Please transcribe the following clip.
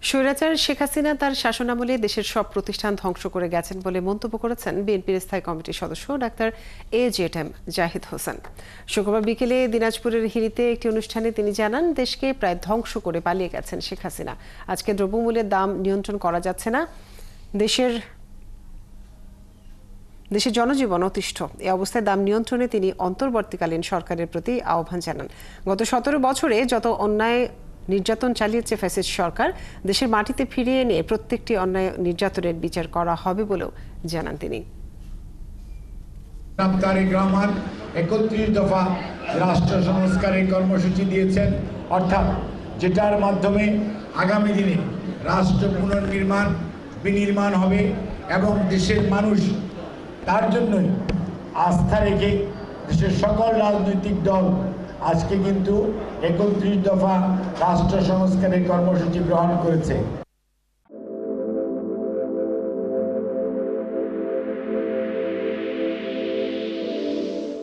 স্বৈরাচার শেখ হাসিনা তার শাসনামলে দেশের সব প্রতিষ্ঠান ধ্বংস করে গেছেন বলে মন্তব্য করেছেন বিএনপির স্থায়ী কমিটির সদস্য ডাক্তার AJM জাহিদ হোসেন। শুক্রবার বিকেলে দিনাজপুরের হিলিতে একটি অনুষ্ঠানে তিনি জানান, দেশকে প্রায় ধ্বংস করে পালিয়ে গেছেন শেখ হাসিনা। আজকে দ্রব্যমূল্যের দাম নিয়ন্ত্রণ করা যাচ্ছে না, দেশের জনজীবন অতিষ্ঠ। এই অবস্থায় দাম নিয়ন্ত্রণে তিনি অন্তর্বর্তীকালীন সরকারের প্রতি আহ্বান জানান। গত 17 বছরে যত অন্যায় নির্যাতন চালিয়েছে ফ্যাসিস্ট সরকার, দেশের মাটিতে ফিরিয়ে এনে প্রত্যেকটি অন্যায় নির্যাতনের বিচার করা হবে বলেও জানান তিনি। 31 দফা রাষ্ট্র সংস্কারের কর্মসূচি দিয়েছেন, অর্থাৎ যেটার মাধ্যমে আগামী দিনে রাষ্ট্র পুনর্নির্মাণ বিনির্মাণ হবে এবং দেশের মানুষ তার জন্যই আস্থা রেখে দেশের সকল রাজনৈতিক দল আজকে কিন্তু 31 দফা রাষ্ট্র সংস্কারের কর্মসূচি গ্রহণ করেছে।